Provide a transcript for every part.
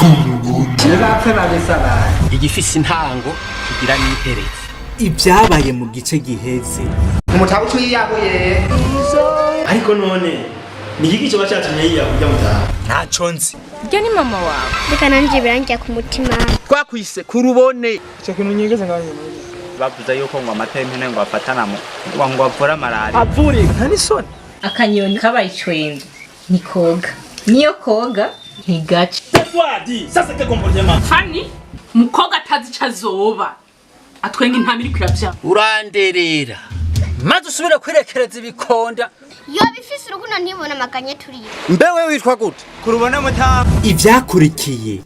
Ntibapfe babisaba. Igifise intango kigira n'iherezo. Ibyabaye mu gice giheze. Umutabu twiyahuye. Ariko none ni iki cyo bacatumye yiyahuye mutaha? Ntaco nzi. Ryo ni mama wawe. Reka nanje birangiye ku mutima. Twakwise kurubone. Cyo kintu nyigeze ngaho. Bavuze yuko ngo amata y'impene ngo afatana mu ngo avura malaria. Avure ntani soni. Akanyoni kabaye icwende. Ni koga. Niyo koga ntigaca. Wadi, sasa ke comportement. Fani, mukoga atazi cazoba. Atwenga intamiri kuyavya. Uranderera. Maze usubira kwirekereza ibikonda. Yo bifise urukundo ntibona amaganye turiye. Mbewe witwa gute? Kurubone mutaha. Ivyakurikiye.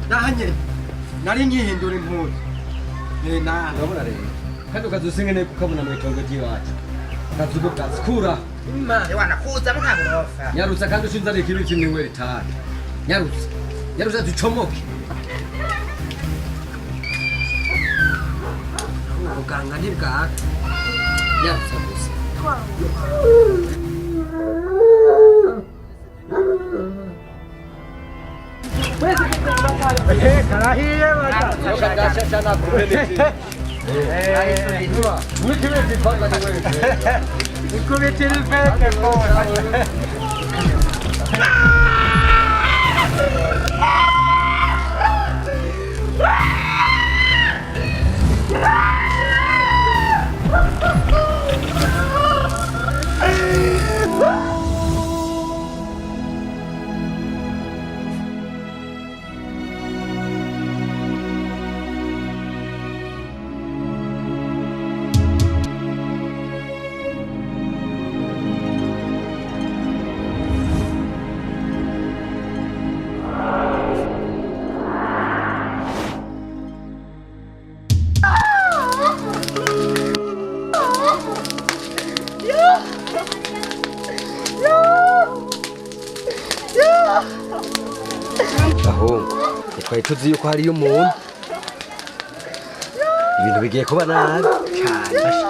Nahanye. Nari nkihindura impuzu. Ndabona rero. Kandi kazusingene kukabona mu itongo ry'iwacu. Kazugo kazikura. Imana wanakuza mukagorofa. Nyarutsa kandi ushinzare ikibi kimwe ritari. Nyarutsa ducomoke. Ubuganga ntibwaka. Nyarutsa gusa. Karahiye bata. Shana kubeleti. Wikibeti panga wewe. Ikubiti rifeke kwa. Twari tuzi yuko hariyo umuntu ibintu bigiye kuba nabi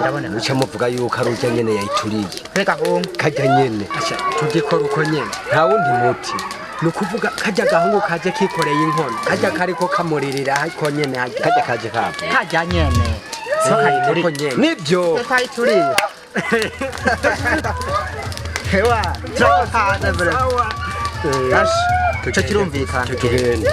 Urabona muca muvuga yuko ari urya nyene yayituriye reka ho kajya nyene tugikora uko nyene nta wundi muti nukuvuga kajya gahungu kaje kikoreye inkono kajya kariko kamuririra ariko nyene kajya kaje kapo kajya nyene so kayituri nibyo kayituri hewa tropana bro ash cyo kirumvikana tugende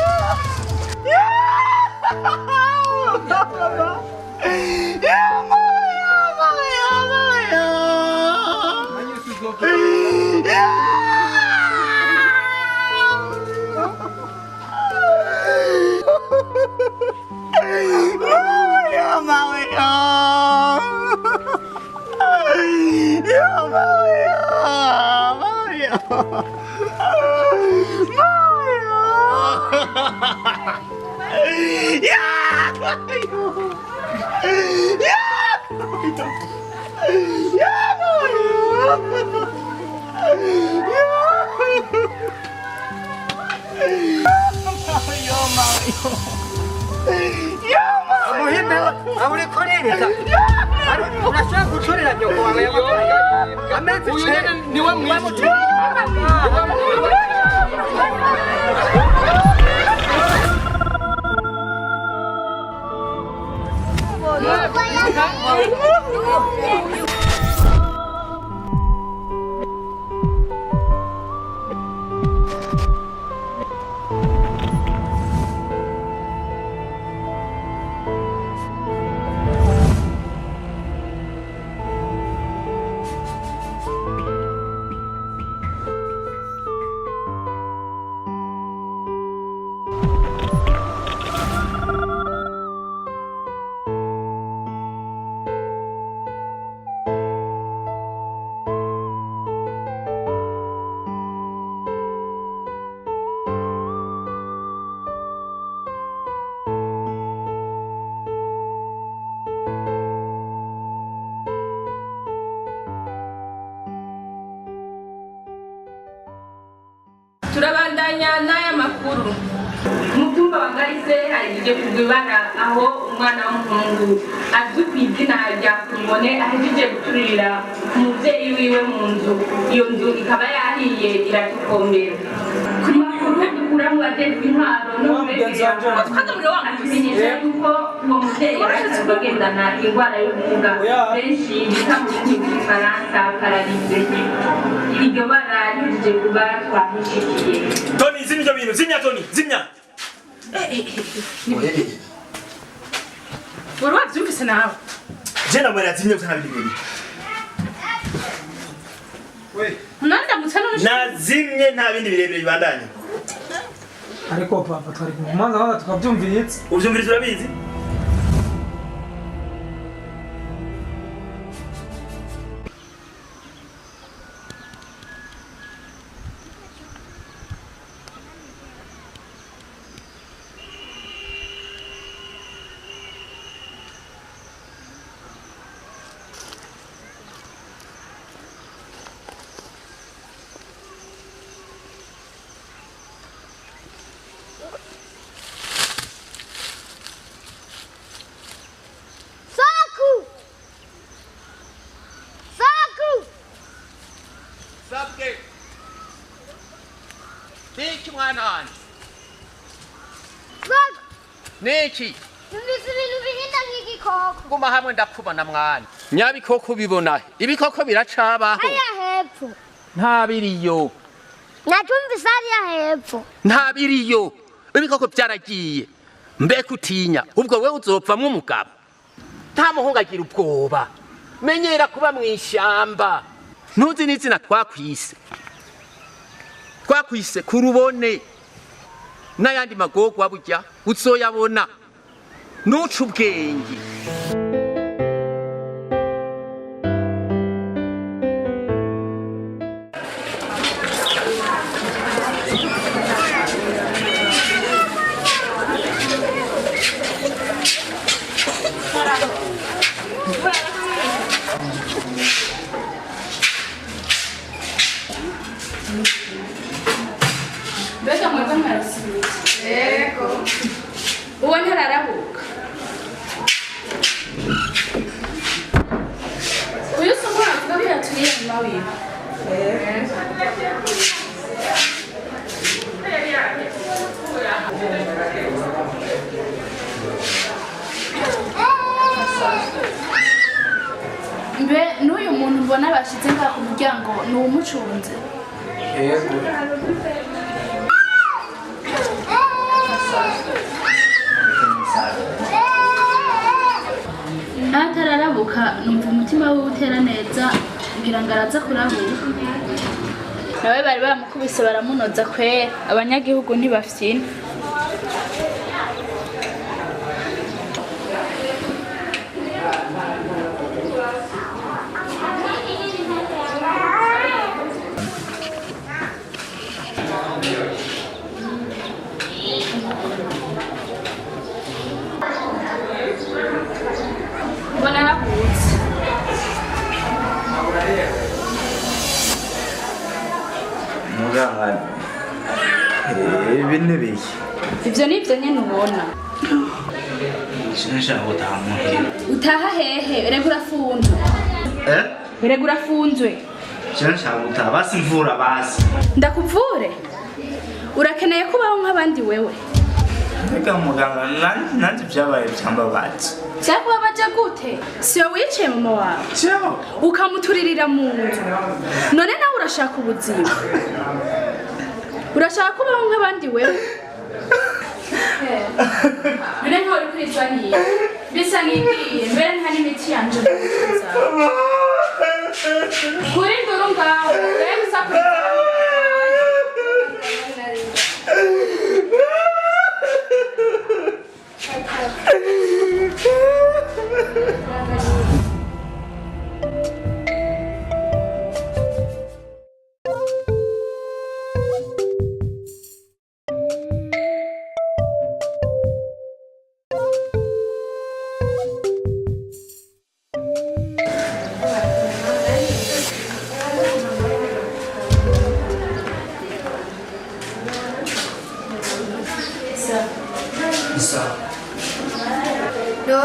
Unashaka kuchorera nyoko wawe. Ameze ni wa mwizi. turabandanya n'aya makuru mu byumba bangarise hagiye kugibana aho umwana w'umuhungu azwi ku izina rya Kurubone ahejeje guturira umubyeyi wiwe mu nzu. Iyo nzu ikaba yahiye iratukombera. Ku makuru dukura mu bagezwe intwaro atumenyesha yuko uwo mubyeyi yarashatse kugendana indwara y'ubumuga benshi bita mu rurimi rw'igifaransa pararize. Iryo bara rihejeje kuba twahishikiye. Tony, zimya ibyo bintu, zimya Tony, zimya. Wari wabyumvise nawe? Je na mara zimya utana bibiri. Ndamutse none nazimye nta bindi birebire bibandanya. Ariko papa twari kumanza hano tukabyumviritse. Ubyumviritse urabizi? Niki mwana wanje? Niki? Numvise ibintu bihinda nk'igikoko. Guma hamwe ndakubona mwana. Nyabikoko bibona. Ibikoko biracabaho. Hariya hepfo. Nta biriyo. Natumvise hariya hepfo. Nta biriyo. Ibikoko byaragiye. Mbega utinya. Ubwo wewe uzopfamwe umugabo. Nta muhungu agira ubwoba. Menyera kuba mu ishyamba. Ntuzi n'izina twakwise. Twakwise Kurubone. N'ayandi magogwa burya uzoyabona. Nuca ubwenge. Mbega mwebwe mwarasibiye. Yego. Uwo ntararabuka. Uyu si umwana avuga ko yaturiye nyuma wiwe. Mbe n'uyu muntu mbona bashize ngaha ku muryango ni uwumucunze. Yego. Atararabuka numva umutima we utera neza ngira ngo araza kurabuka. Nawe bari bamukubise baramunoza kwera abanyagihugu ntibafyina. Mbona arakuzi. Muganga. Ibi ni biki? Ivyo nivyo nyene ubona. Sinashaka gutaha muhira. Utaha hehe? Erega urafunzwe. Erega urafunzwe. Sinashaka gutaha basi mvura basi. Ndakuvure? urakeneye kubaho nk'abandi wewe Reka muganga nanjye byabaye byambabaje. byakubabaje gute siyo wicaye mama wawe ukamuturirira mu nzu none nawe urashaka ubuzima urashaka kubaho nk'abandi wewe none ntawe uri kwicwa niye bisa nk'igiye mbere nta n'imiti yanje kuri nduru ngaho rero usakurikira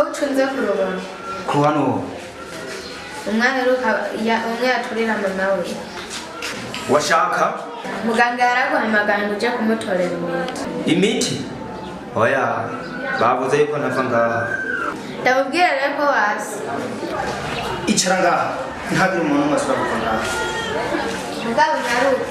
ucunze kurubona Kuba no. umwana umwe yaturira mama we Washaka? muganga yaraguhamagaye ngo uje kumutorera imiti. Imiti? Oya, bavuze yuko ntava ngaha. Ndamubwira rero ko wasi. Icara ngaha, ntihagire umuntu umwe asubira kuva ngaha. Mugabo nyaruka.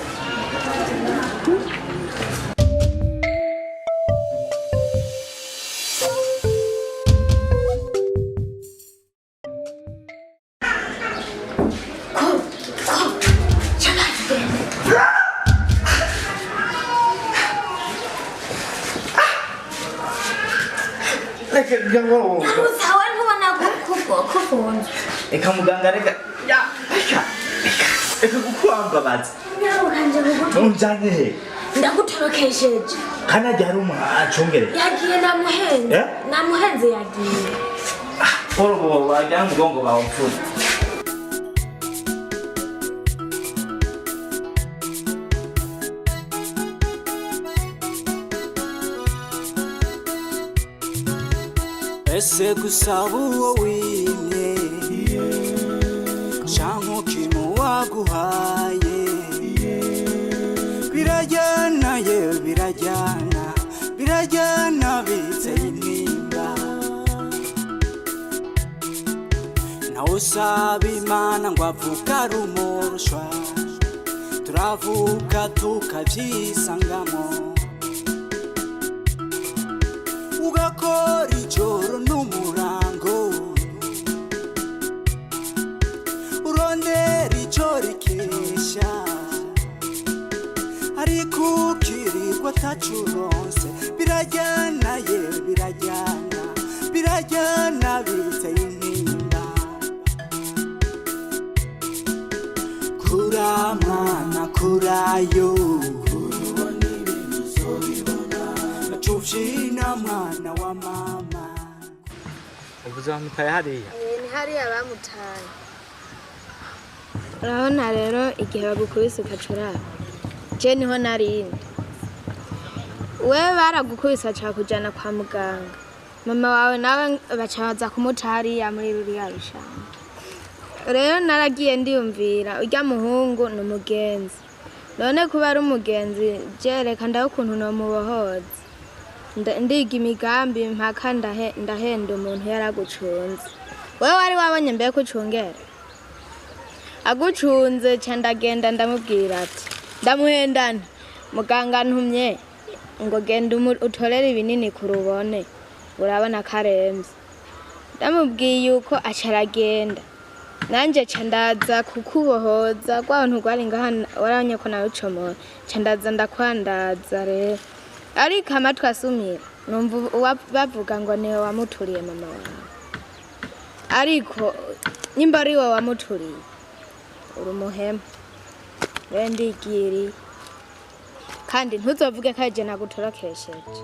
Usawa ntubona kufunze. Eka muganga reka. Eka kukwambabaza. Nyarukanje kugutu. Unjanye he? Ndagutorokesheje. Kana jari acungere. Yagiye namuhenze. Namuhenze yagiye. Poro bo bajya mugongo bawo mfuza. Ese gusaba uwo wimye canke ukimu waguhaye birajyana ye birajyana bizeye intimba nawe usaba imana ngo avuga rumurusha turavuga tukavyisangamo ugakora ijoro n'umurango urondera ico rikesha ariko ukirirwa atacuronse birajyana ye birajyana biteye intimba kuramwana kurayo Chufina mwana wa mama. Uvuze wamutaye hariya? Ni hariya bamutaye. Urabona rero igihe bagukubise ukacura. Je niho narindi. Wewe baragukubise aca kujana kwa muganga. Mama wawe nawe bacaza kumutariya muri ruriya rushamba. Rero naragiye ndiyumvira urya muhungu n'umugenzi. None kuba ari umugenzi jereka ndaho ukuntu no mubohoza. Ndiga imigambi mpaka ndahenda umuntu yaragucunze. Wewe wari wabonye mbere kucungera? Agucunze ca ndagenda ndamubwira ati ndamuhendana muganga ntumye ngo genda utorere ibinini kurubone urabona karemvye. Ndamubwiye yuko acaragenda nanje ca ndaza kukubohoza kwabantu gwari ngahana waranye ko nawe ucomora ca ndaza ndakwandaza rero ariko amatwi asumira numva bavuga ngo niwe wamuturiye mama wawe ariko nimba ari wowe wamuturiye uri umuhema wendigiri kandi ntuzovuge ko aje nagutorokesheje.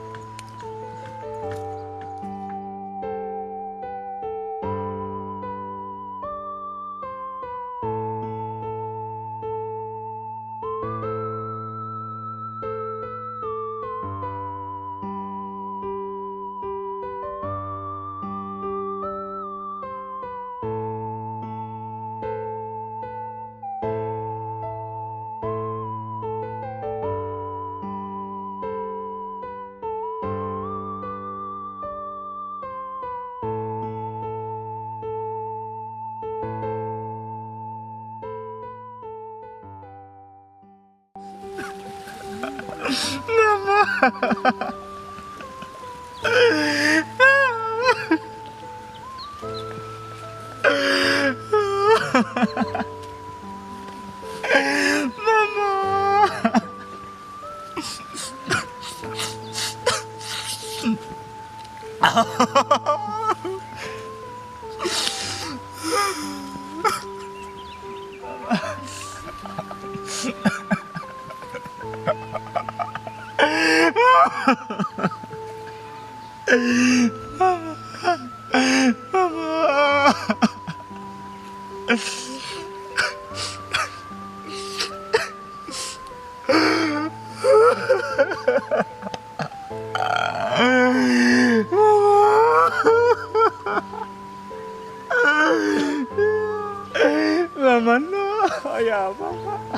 Mama, no. Oh yeah, mama.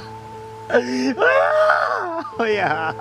Oh yeah.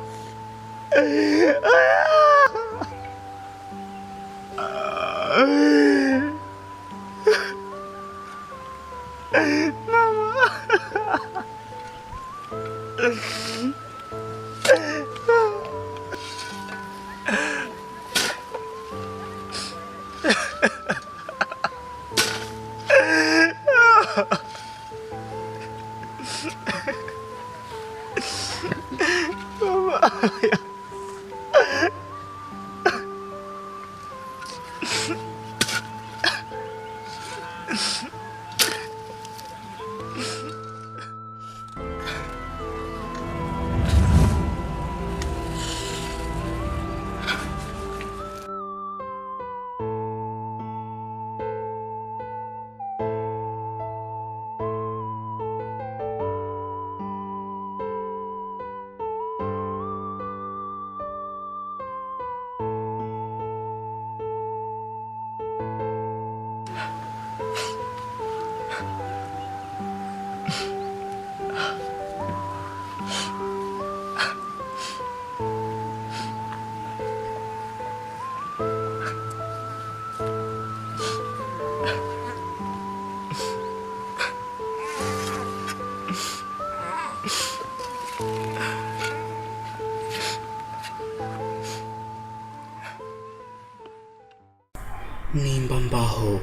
Nimba mbaho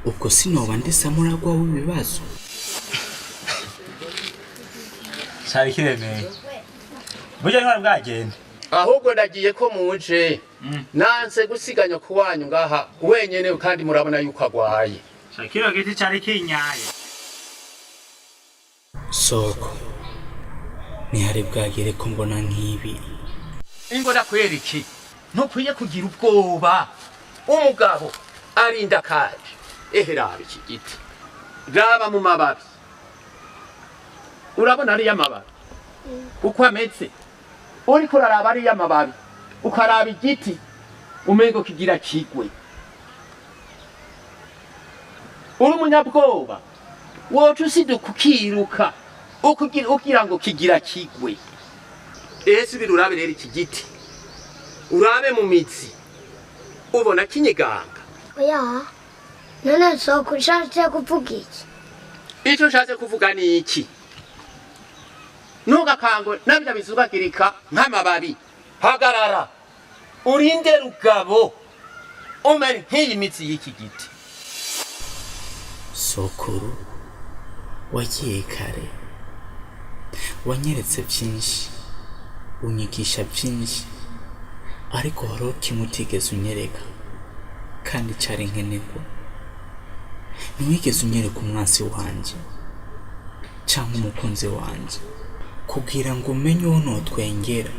ubwo sinoba ndi samuragwa w'ibibazo. Shari kiremeye. Burya ntwari bwagenda. Ahubwo ndagiye ko muje. Nanse gusiganya kuwanyu ngaha wenyene kandi murabona yuko agwaye. Shakiro giti cari kinyaye. Soko. Ntihari bwagere ko mbona nk'ibi. Ingora kweriki. Ntukwiye kugira ubwoba. Umugabo arinda kaje. Ehera iki giti. Raba mu mababi. Urabona ari yamababi. Uko ametse. Uri kuraraba ari yamababi. Ukaraba igiti. Umengo kigira kigwe. Uri munyabwoba. Wocu siduka ukiruka. Ugira ngo kigira kigwe. Ese birurabe rero iki giti. Urabe mu mitsi. Ubona kinyiganga. Oya. None soko ushatse kuvuga iki? Icyo nshatse kuvuga ni iki? Ntugakango nabyo bizubagirika nk'amababi. Hagarara. Urinde rugabo. Umere nk'iyi mitsi y'iki giti. Sokuru wagiye kare. Wanyeretse byinshi. Unyigisha byinshi. Ariko haro kimutigeze unyereka. Kandi cyari nkenerwa. Ntiwigeze unyereka umwansi wanje cyangwa umukunzi wanje kugira ngo umenye uwo notwengera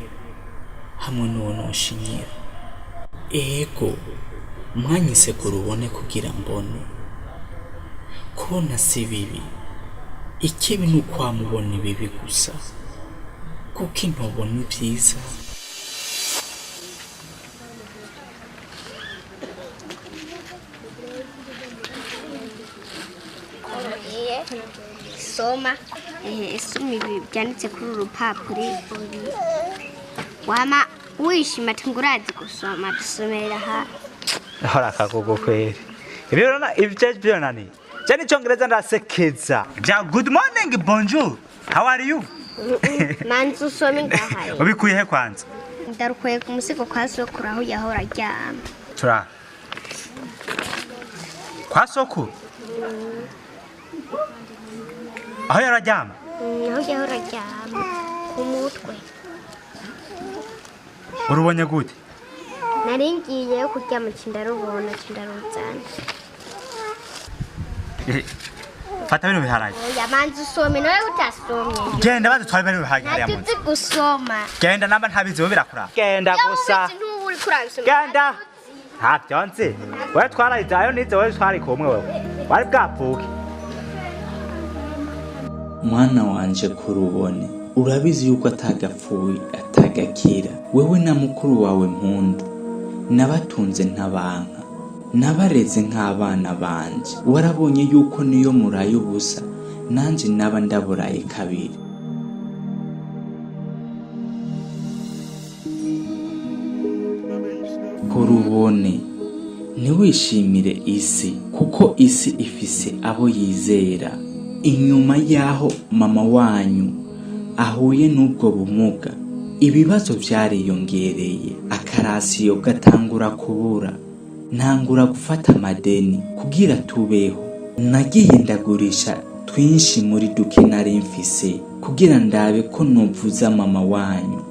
hamwe n'uwo noshinyira. Ego mwanyise kurubone kugira mbone. Kubona si bibi. Ikibi ni ukwamubona ibibi gusa kuko intobona ibyiza. Soma isumi byanditse kuri urupapuro wama wishima tungurazi gusoma dusomera ha Hora kagogo kweli. Ibyo na ibyo nani? Cyane cyongereza ndasekeza. Ja good morning bonjour. How are you? Manzu some ngahaye. Ubikuye he kwanza? ndarukuye ku musigo kwa sokuru aho yahora aryama. Tura. Kwa sokuru? Aho yararyama? Aho yahora aryama ku mutwe. Urubonye gute? Nari ngiye kuryama cindarubona cindaruzana. Fata bino biharage. Yamanze usome nawe utasomye. Genda baze twari bino biharage hariya mu. Natuzi gusoma. Genda namba ntabizo birakura. Genda gusa. Ntuburi kurabisoma. Genda. Ha byonze. Wewe twarayize ayo nize wewe twari kumwe wewe. Wari bwapfuke. Mwana wanje Kurubone, urabizi yuko atagapfuye atagakira. Wewe na mukuru wawe Mpundu nabatunze ntabanka, nabareze nk'abana banje. Warabonye yuko niyo muraye ubusa nanje naba ndaburaye kabiri. Kurubone, ntiwishimire isi kuko isi ifise abo yizera. Inyuma yaho mama wanyu ahuye n'ubwo bumuga, ibibazo byariyongereye, akarasiyo gatangura kubura, ntangura gufata amadeni kugira tubeho. Nagiye ndagurisha twinshi muri duke nari mfise kugira ndabe ko novuza mama wanyu,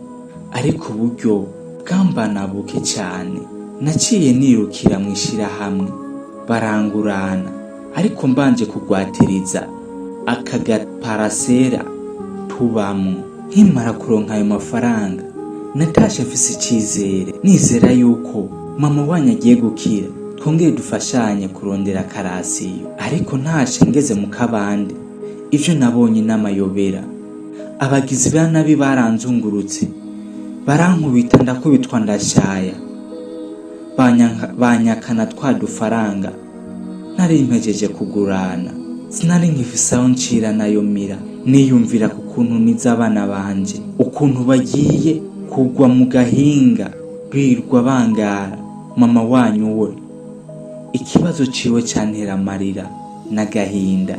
ariko uburyo bwambana buke cyane. Naciye nirukira mu ishirahamwe barangurana, ariko mbanje kugwatiriza akagaparasera tubamo. Nkimara kuronka ayo mafaranga natashe mfise icizere, nizera yuko mama wanyu agiye gukira twongeye dufashanye kurondera karasiyo. Ariko ntashe ngeze mu kabande ivyo nabonye n'amayobera. Abagizi ba nabi baranzungurutse barankubita ndakubitwa ndashaya, banyakana twa dufaranga nari mpejeje kugurana. Sinari nkifise aho ncira nayo mira, niyumvira ku kuntu niza abana banje ukuntu bagiye kugwa mu gahinga birirwa bangara. Mama wanyu we ikibazo ciwe cyantera amarira n'agahinda.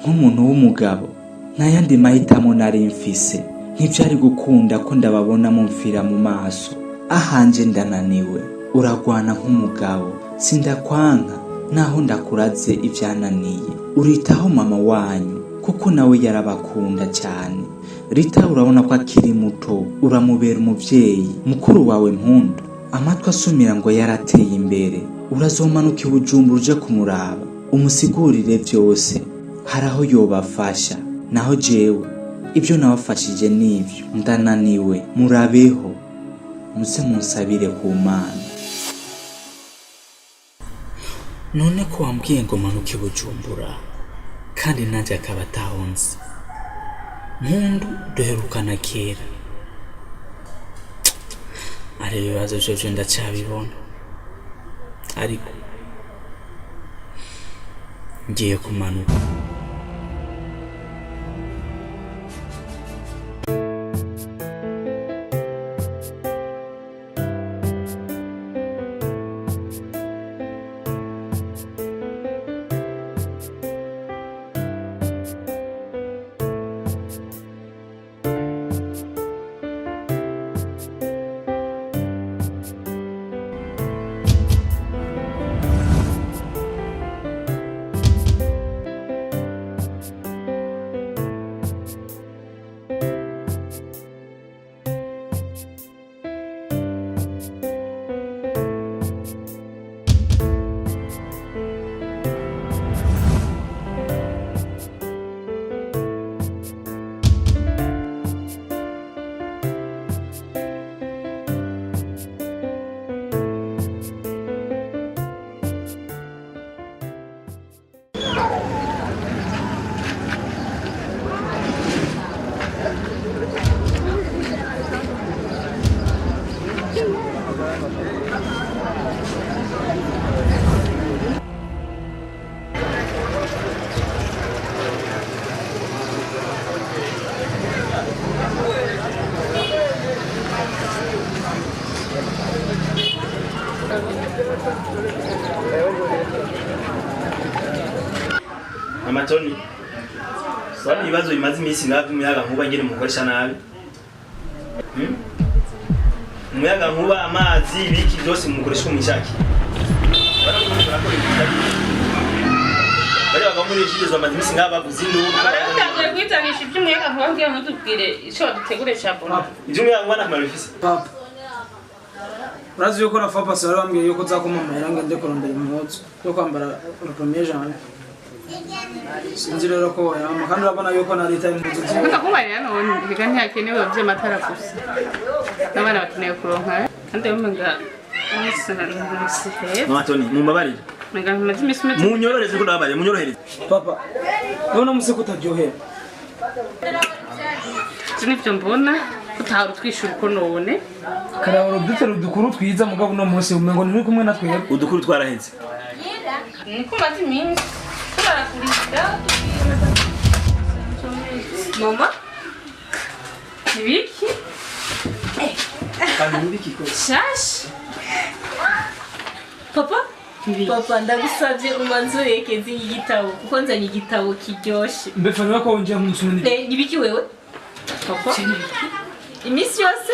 Nk'umuntu w'umugabo ntayandi mahitamo nari mfise, ntivyari gukunda ko ndababona mumfira mu maso. Ahanje ndananiwe, uragwana nk'umugabo, sindakwanka naho ndakuraze ivyananiye. Uritaho mama wanyu kuko nawe yarabakunda cyane. Rita urabona ko akiri muto, uramubera umuvyeyi. Mukuru wawe Mpundu amatwi asumira ngo yarateye imbere, urazomanuka i Bujumbura uje kumuraba umusigurire vyose, haraho yobafasha. Naho jewe ibyo nabafashije nivyo, ndananiwe. Murabeho muze munsabire ku Mana. None ko wambwiye ngo manuke Bujumbura kandi nanje akaba atahonze. Mpundu duherukana kera, ari ibibazo vyo ndacyabibona, ariko ngiye kumanuka. Amatoni. Swali ibibazo bimaze iminsi ngapi muyaga nkuba ngene mukoresha nabi. umuyaga nkuba amazi ibiki byose mukoresha mu ishaki bari bagamuri ishigezwa amazi misi ngaba buzinduru Abatangiye kwitanisha iby'umuyaga nkuba ngiye mutubwire ico dutegure cyabona iby'umuyaga nkuba nakamara bifise papa urazi yuko na papa sara bambwiye yuko zakoma amahera ngende kurondera impuzu yo kwambara le premier janvier sinzi rero ko yama kandi urabona yuko na leta impuzu ziwe ndakubarira none biga ntihakenewe by'amatara gusa n'abana bakeneye kuronka kandi umenga Mama Tony mumbabarire munyororeze ko nabariye munyorohereze papa none museko utaryohera sinivyo mbona kutahara twishura uko none karahoro dutera udukuru twiza mugabo no munsi umengo ni kumwe na twebwe udukuru twarahenze niko mazi minsi turakurikira mama ibiki kandi nibiki ko shash papa papa ndagusabye umanzure kezi igitabo kuko nzanye igitabo kiryoshe mbefanya ko wonje mu nsuni nibiki wewe papa imisi yose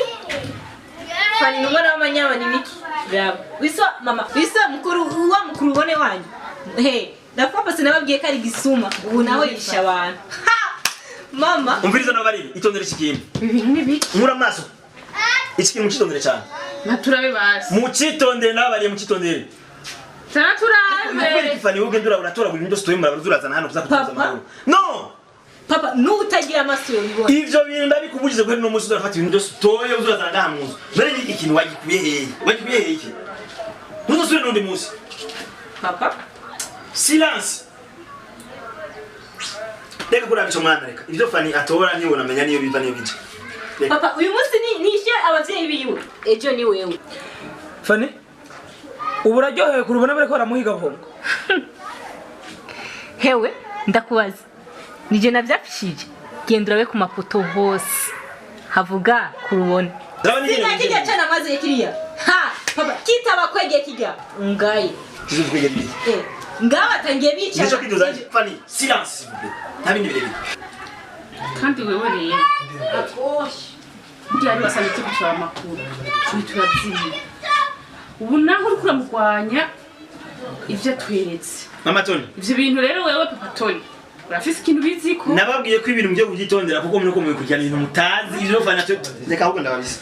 fani numwana w'amanyama nibiki bravo wiswa mama wiswa mukuru wa Kurubone wanyu ndapapa sinababwiye ko ari gisuma ubu nawe yisha abantu mama umviriza nabarire itondere ikintu ibintu nibiki nkura amaso ikintu mukitondere cyane naturabe basi mukitondere nabariye mukitondere turabe Fani wowe ndura uratora buri ndo stoye murazurazana hano kuzakutuza amahoro no papa nutagira amaso yibona ivyo bintu ndabikubugize ko no musi uzafata ibintu byose stoye uzurazana ngahamuzo none iki kintu wagikuye hehe iki ntuzosubire n'undi musi papa silence reka kurabisha mwana reka ivyo Fani atora niyo unamenya niyo biva niyo bija papa uyu munsi nishe abavyeyi biwe ejo ni wewe Fani ubu uraryohewe Kurubone bariko baramuhiga bongo hewe ndakubaza nije navyapfishije genda urabe ku mafoto hose havuga Kurubone sina kijya cyana maze kiriya ha papa kitaba kwege kijya ngaye kizukwege biki ngaba tangiye bica nico kidoza Fani silence ntabindi birebire kandi wewe rero byari basanze kucyara amakuru turabyina ubu naho uri kuramugwanya ivyo tweretse Mama Tony ivyo bintu rero wewe papa Tony urafise ikintu biziko nababwiye ko ibintu byo kubyitondera kuko muri ko mubikurikirana ibintu mutazi ivyo Fani cyo reka ahubwo ndababise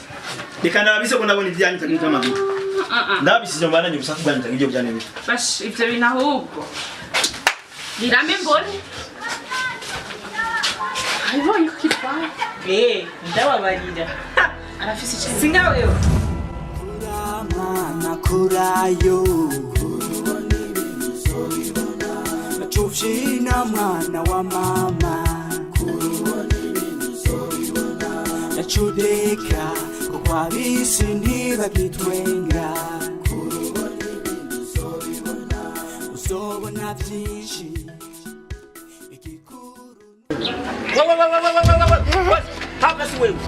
ko ndabona ibyanyu takintu amaguru ndababise mbana nyo gusa kuganya ibyo byane bito bash ivyo bintu ahubwo birame mbone ayibonye ko kitwaye ndababarira arafise ikintu singa wewe Mwana kurayo Chufina mwana wa mama Chudeka kwa bisi ntibagitwenga Usobona byinshi Hapa si wewe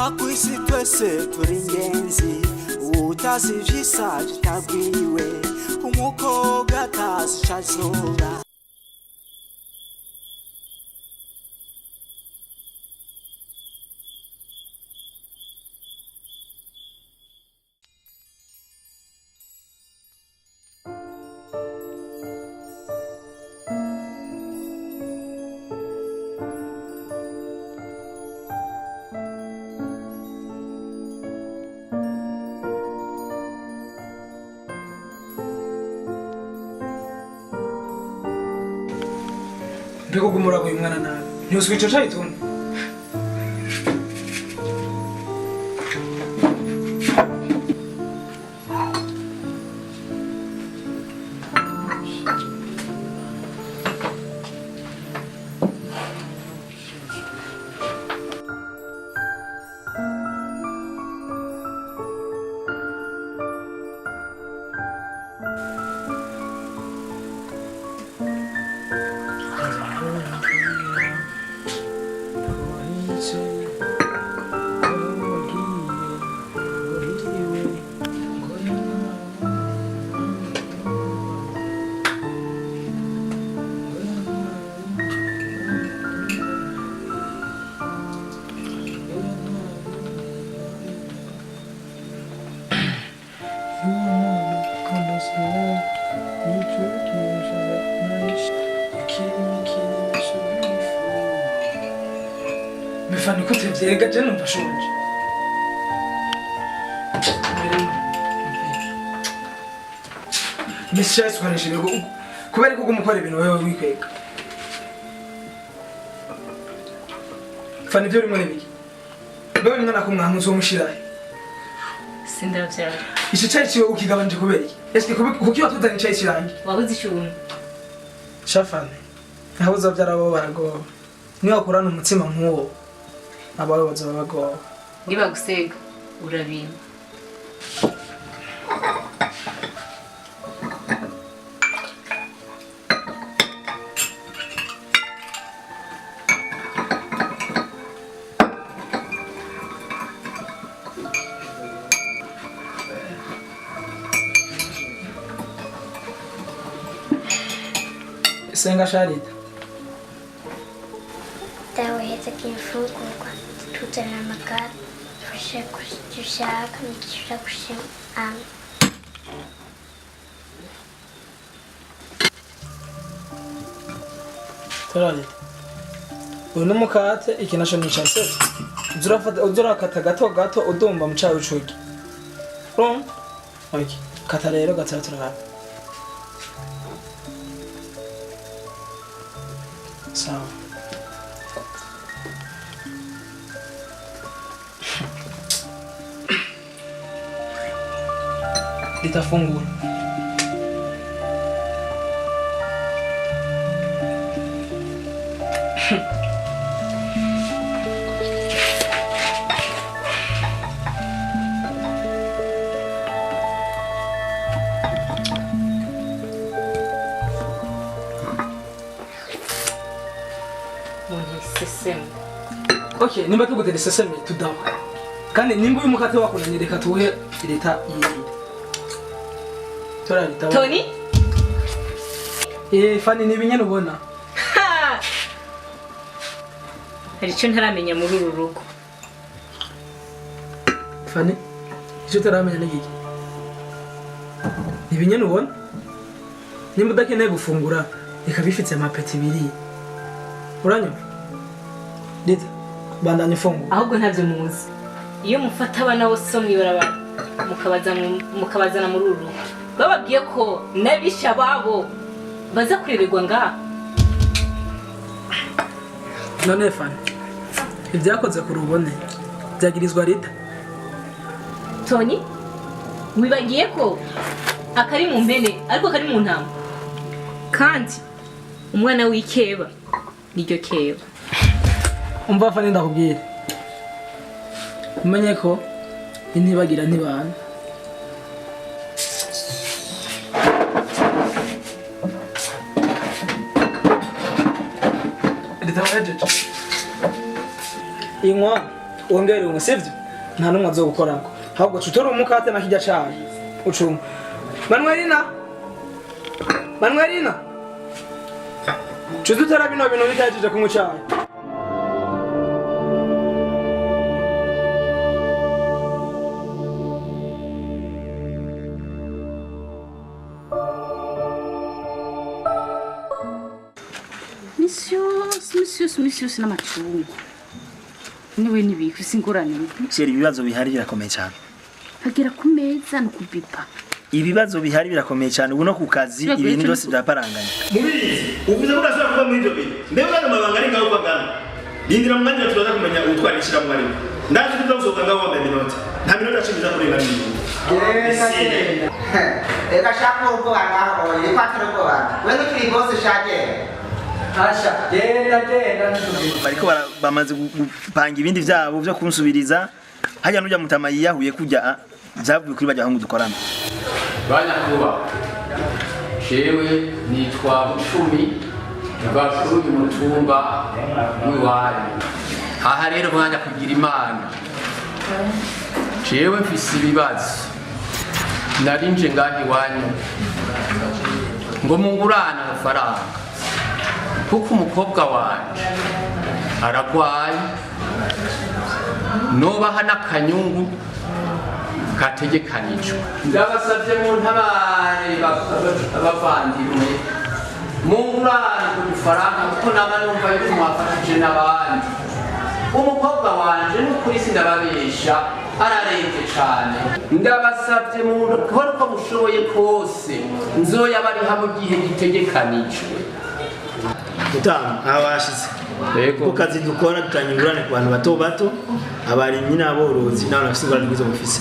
Akwisi twese turi ingenzi utazi vyisa kitabwiwe umukobwa atazi cazoba mbeko gumura uyu mwana nawe ntuswe ico cyayitunda bifani ko tuvyega je numva shonje Misi Yesu kwanishe kubera ko gumukora ibintu wewe wikwega Fani byo rimwe n'ibiki Bewe mwana ko mwantu zo mushiraye Sindavya Ico cyayi ciwe ukigabanje kubera iki Eske kuki watuzanye icyayi kirangi Wabuze ishuri Shafane Nabo zavyara abo baragoba Niyo wakorana umutima nk'uwo abawe bazaba bagoba Ngiba gusega urabima Senga Sharita Dawe heza kimfungurwa tuzana amagara fashe kushaka nikishira kushima amen Torali uyu numukate ikinasho nicase uzurakata gato udumba mu cyayi ucugi okay kata rero gatara turaba sawa litafungura Okay, nimba tugutera sesame tudawa. Kandi nimba uyu mukate wakunanye reka tuhe leta yiri. Tora leta. Tony? Fani nibinyene ubona. Hari icyo ntaramenya muri uru rugo. Fani? Icyo taramenya n'igiki? Nibinyene ubona? Nimba udakeneye gufungura reka bifitse amapeti biri. Uranyumva? Leta bandanye fungu ahubwo ntavyo muzi iyo mufata abana bose mwibarabara mukabazana muri uru bababwiye ko nabisha babo baza kureberwa ngaha none Fani ibyakoze kurubone byagirizwa leta Tony wibagiye ko akari mu mpene ariko kari mu ntama kandi umwana w'ikeba niryo keba umva Fani ndakubwira umenye ko intibagira ntibana inkwa wongere umusivyo nta numwe azogukorako ahubwo tutora umukate na kijya cyane ucunga Manuelina Chuzu tara bino bitajeje kumucaye Monsieur n'amacungu niwe nibiki singorane Sheri ibibazo bihari birakomeye cyane hagera ku meza no kubipa ibibazo bihari birakomeye cyane ubu no ku kazi ibintu byose byaparanganye mubizi uvuze ko udashobora kuba muri ibyo bintu mbega kandi amabanga ari ngaho bagana rindira mu mwanya turaza kumenya ubutwarishira mu marimo ndaje kuza gusohoka ngaho wambaye minota nta minota cumi kurenga n'ibintu reka shaka uko bangaho ni patro ko bana wewe kiri boss shake Asha genda bariko bamaze gupanga ibindi vyabo byo kunsubiriza hajya n'ujya mutama yiyahuye kujya byavuye kuri bajya hangu dukorana banya kuba shewe nitwa Mucumi bakuru y'umutumba w'iwanyu aha rero mwanya kugira imana shewe mfise ibibazo narinje ngaho iwanyu ngo mungurane amafaranga kuko umukobwa wanje aragwaye nobaha n'akanyungu kategekanijwe ndabasabye mu ntabare abavandimwe mungurane ku bifaranga kuko naba numva yuko mwafashije n'abandi umukobwa wanje n'ukuri sindababesha ararenze cane ndabasavye mukora uko mushoboye kose nzoyabariha mu gihe gitegekanijwe Utamu abashize ku kazi dukora dutanga ingurane ku bantu bato bato abarimyi n'aborozi n'abantu bafite ingurane nk'izo mufise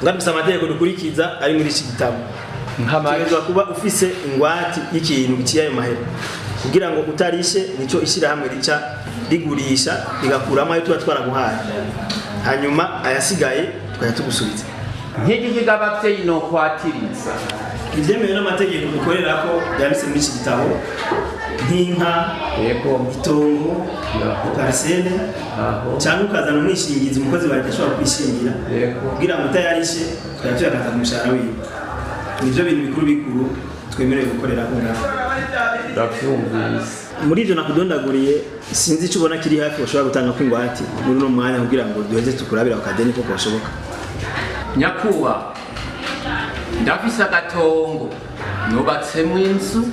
ngamisa amategeko dukurikiza ari muri iki gitabo nkategezwa kuba ufise ingwati y'ikintu giciye ayo mahera kugira ngo utarishe nico ishyirahamwe rica rigurisha rigakuramo ayo tuba twaraguhaye hanyuma ayasigaye tukajya tugusubiza nk'igihe abavyeyi no kwatiriza ivyemewe n'amategeko dukorera ko yanditse muri iki gitabo nk'inka itongo parisene cyangwa ukazana umwishingizi umukozi wa leta ashobora kwishingira kugira ngo utayarishe tukajya tuyakata ku mushahara wiwe nivyo bintu bikuru bikuru twemerewe gukorera ko ngaho muri ivyo nakudondaguriye sinzi icyo ubona kiri hafi bashobora gutanga kw'ingwate muri uno mwanya kugira ngo duheze tukurabira akadeni koko bashoboka nyakuba ndafise agatongo nubatsemwo inzu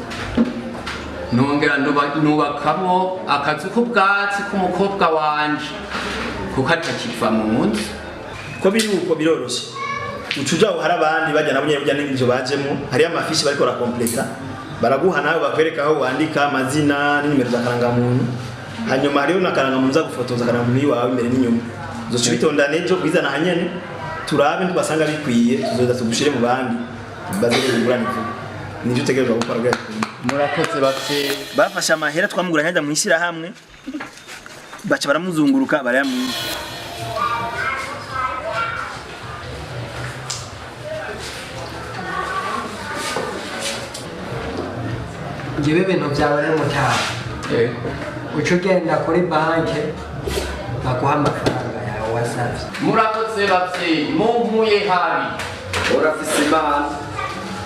nongera nubakamwo akazu k'ubwatsi k'umukobwa wanje kuko atakiva mu nzu ko biri uko biroroshe ucuja hari abandi bajya nabo nyine bijyana n'ibyo bajemo hari amafishi bariko barakompleta baraguha nawe bakwereka aho wandika amazina n'inimero za karangamuntu hanyuma hariho na karangamuntu za gufotoza karangamuntu yiwawe imbere n'inyuma uzoca ubitonda nejo kwizana hanyene turabe ntibasanga bikwiye tuzoza tugushire mu bandi baze kugurana vuba nivyo utegerezwa gukora bwa murakoze bafye bafashe amahera twamugura nkajya mu ishyira hamwe baca baramuzunguruka barayamwiba ngibe ibintu byawe n'umutaha uca ugenda kuri banki baguha amafaranga yawe wasabye murakoze bavyeyi mumpuye habi urafise imana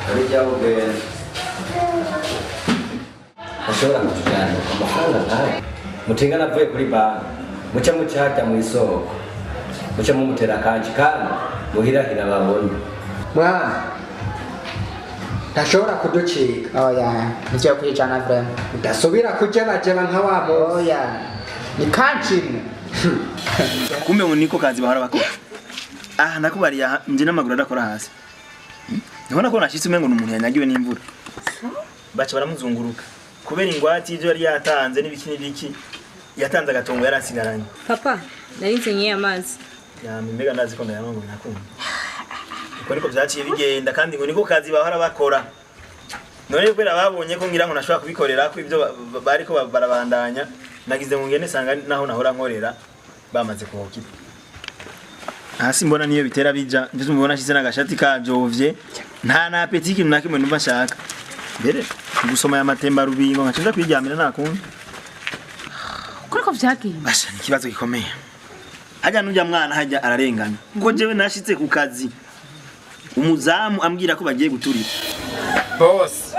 ariko ugenda ashobora kutujyana amafaranga nkayo mutingana avuye kuri banki muce mucahajya mu isoko muce mumutera kanji kandi muhirahira babone mwana ntashobora kuducika oya nicyo kwijana vrema udasubira kujebajeba nka wa muntu oya ni kanchimwe kumbe ngo niko kazi bahora bakora nakubariye nje n'amaguru adakora hasi nibona ko nashitse umengo n'umuntu yanyagiwe n'imvura baca baramuzunguruka kubera ingwati ivyo yari yatanze n'ibiki yatanze agatongo yarasigaranye papa narinze nyiye amazi mbega ndazi ko ndayanwa ngo nakunda uko niko vyaciye bigenda kandi ngo niko kazi bahora bakora none kubera babonye ko ngira ngo nashobora kubikorera ko ivyo bariko barabandanya nagize ngo ngene sanga naho nahora nkorera bamaze kuhokira hasi mbona niyo bitera bija ndetse mubona shize n'agashati kajovye nta na appetit kintu nakimwe numva shaka mbere gusoma ya matemba rubingo nkacinza kwiryamira nakunda kuriko vyagiye basha ikibazo gikomeye hajya nujya mwana hajya ararengana ngo jewe nashitse ku kazi umuzamu ambwira ko bagiye guturira boss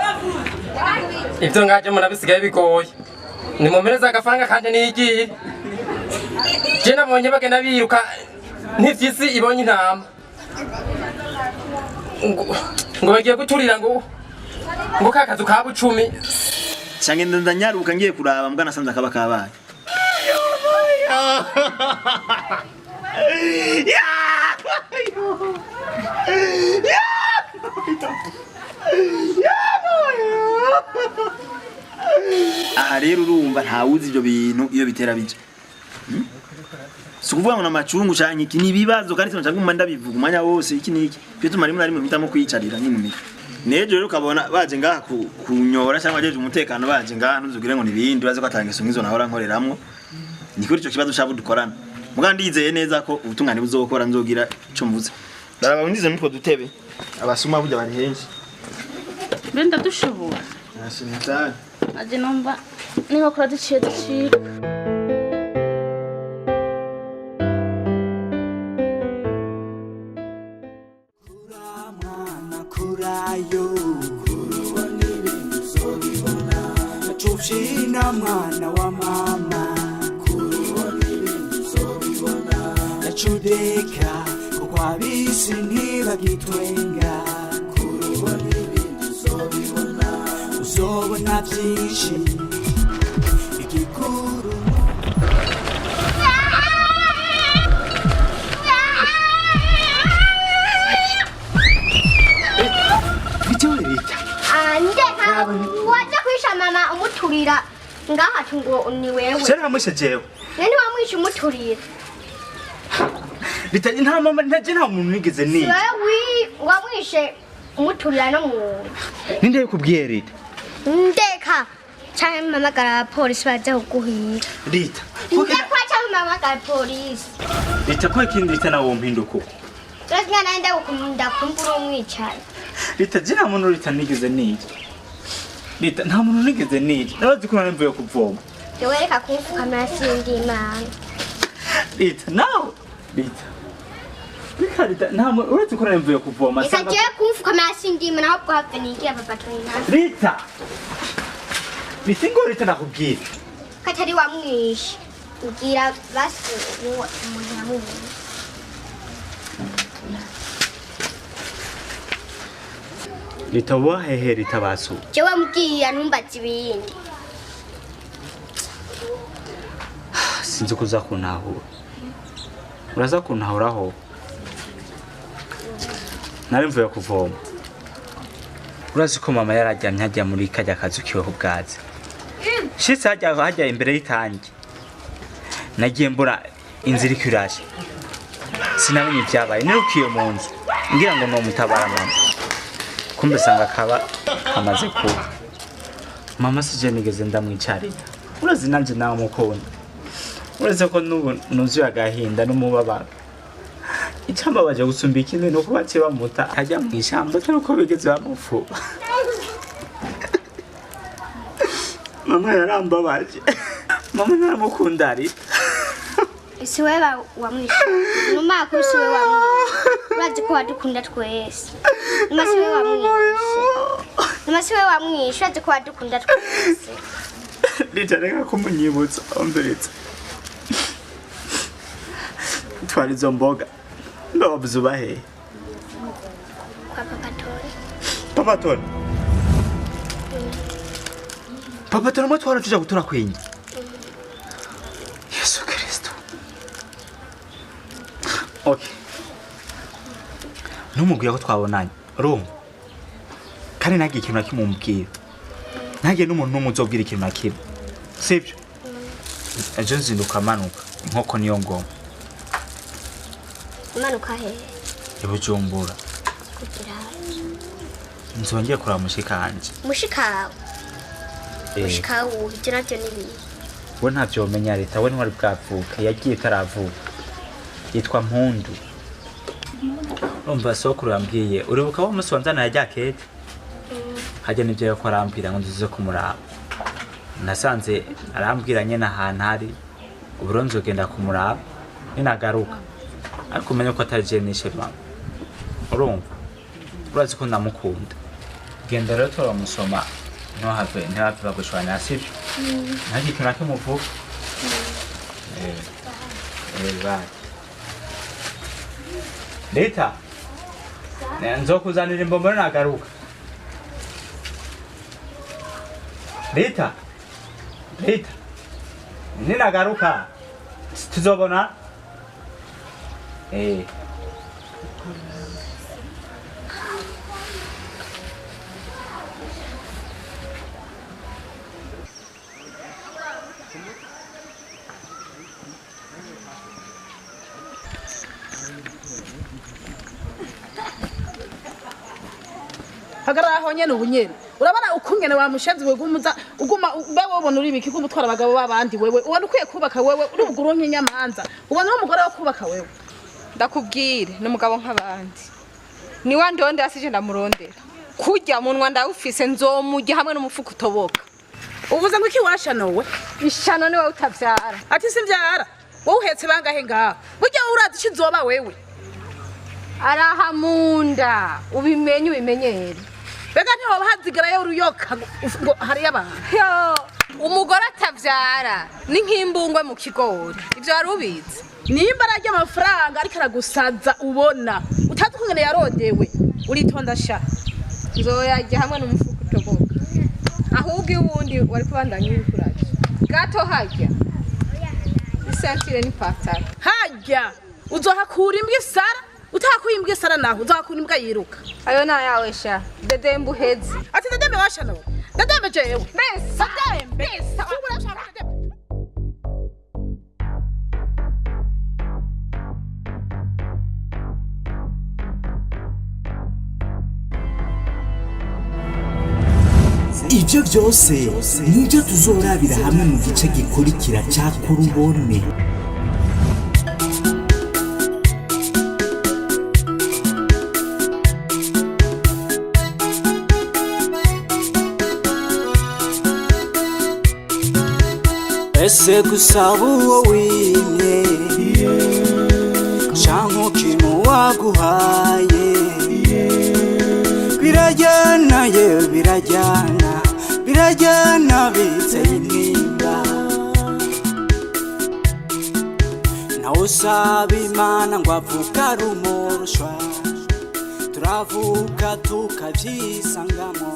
ivyo ngaje murabisigaye bigoye nimumereza agafaranga kanje nigiye je nabonye bagenda biruka ntivyisi ibonye intama ngo bagiye guturira ngo kakazu ka bucumi cange ndanyaruka ngiye kuraba mbwa nasanze akaba kabaye aha rero urumva ntawuzi ivyo bintu iyo bitera bija sukuvuga ngo namacungu canke iki ni bibazo kandi cyangwa umanda bivuga umanya wose iki niki byo tumari muri arimo hitamo kwiyicarira nyine nejo rero ukabona baje ngaha kunyora cyangwa ajeje umutekano baje ngaha ntuzugire ngo nibindi baze ko atanga isungizo nahora nkoreramwo ni kuri ico kibazo cyabo dukorana mugandi yizeye neza ko ubutungane buzokora nzogira ico mvuze daraba undize nutwo dutebe abasuma burya bari henshi benda dushobora nashimye aje nomba niho kora duciye ducira kurayo kurubone ibintu uzobibona tuvyiina mwana wa mama kurubone ibintu uzobibona nacudeka kuko abisi ntibagitwenga kurubone ibintu uzobibona uzobona vyinshi igikuru ngaha tungo ni wewe cyari hamwishe jewe nani wamwishe umuturira Rita nta mama nta muntu nigeze ni wewe wamwishe umuturira no mu ninde yakubwiye Rita ndeka cyane mama gara polisi baje kuguhira Rita ndeka cyane mama gara polisi Rita kwa kindi Rita nawo mpinduko Reka naenda kumunda kumbura umwicaye Rita nta muntu Rita nigeze ni Rita nta muntu nigeze ni nabazi ko namvuye kuvoma Jewe reka kumfukamira sindi imana Rita now Rita Rita nta muntu uretse ko namvuye kuvoma Reka je kumfukamira sindi imana ahubwo have nigira babatorina Rita Rita ngo Rita nakubwiye Katari wamwishe ngira basi umuntu yamwishe Rita wahehe Rita basu Jewe mbwiye numbaza ibindi sinzi kuza kuntahura uraza kuntahuraho nari mvuye kuvoma urazi ko mama yarajyamye hajya muri kajya kazu kiweho bwaze shitse hajya imbere y'itangi nagiye mbura inzira ikiraje sinamenye ibyabaye nirukiye mu nzu ngira ngo no mutabara mama kumbe sanga kaba kamaze kuba mama sije nigeze ndamwicarira urazi nanje nawe mukunda urazi ko nubu nuzuye agahinda n'umubabaro icamba baje gusumba ikindi no kuba kiba muta ajya mu ishyamba cyane ko bigeze bamufuba mama yarambabaje mama naramukunda Rita isi wewe wamwishe numa ko isi wewe wamwishe urazi ko wadukunda twese numa si wewe wamwishe urazi ko wadukunda twese Rita reka kumunyibutsa omberetsa twari izo mboga ndobuze ubahe kwa Papa Tony Papa Tony mwatwara tuja gutora kwenye Yesu Kristo Okay Numubwira ko twabonanye Roma Kare nagiye ikintu nakimubwira Nagiye n'umuntu n'umwe uzobwira ikintu nakimwe Sibyo Ejo nzinduka manuka inkoko niyo ngoma Manuka he Ibujumbura kugira Nzongeye kuraba mushika hanje mushika mushika uhije navyo nibi we ntavyo umenya Rita we ntwari bwavuka yagiye taravuka yitwa Mpundu umva sokuru yambwiye uribuka wa musi wanzana yajya kete hajya nivyo yako arambwira ngo nzize kumuraba nasanze arambwira nyene ahantu hari uburonzo genda kumuraba ninagaruka ariko umenye ko atari nishe mama urumva urazi ko ndamukunda genda rero turamusoma ntihave bagushwanya sibyo ntagiye ikintu nakimuvuga bari Rita nzokuzanira imbombero nagaruka Rita ninagaruka tuzobona hagaraho nyene ubunyene urabona ukungene wamushenzi we gumuza uguma bewe ubona uri biki kumutwara abagabo babandi wewe ubona ukwiye kubaka wewe uri buguru nk'inyamanza ubona umugore wo kubaka wewe ndakubwire n'umugabo nk'abandi ni wa ndonde asije ndamurondera kurya munwa ndawufise nzomujya hamwe n'umufuko utoboka uvuze ngo iki washano we ishano ni wowe utavyara ati simvyara wowe uhetse bangahe ngaho burya urazi iki nzoba wewe araha munda ubimenyere bega ntihoba hazigarayo uruyoka ngo hariyo abantu umugore atavyara ni nk'imbungwe mu kigori ivyo wari ubizi nimba ararya amafaranga ariko aragusaza ubona utazi ukungene yarondewe uritonda sha nzoyarya hamwe n'umufuko utoboka ahubwo iwundi wari kubandanya ibikuraje gato harya isentire n'ipataro harya uzohakura imbwa isara utakuye imbwa naho uzakura imbwa yiruka ayo nayawe sha dedembe uheze ati dedembe washano ndadembe jewe mbesa ndadembe mbesa ibyo byose nibyo tuzorabira hamwe mu gice gikurikira cya kurubone. ese gusaba uwo wimye canke ikintu waguhaye birajyana ye birajyana biteye intimba nawe usaba imana ngo avuga ari umurushwa turavuga tukabyisangamo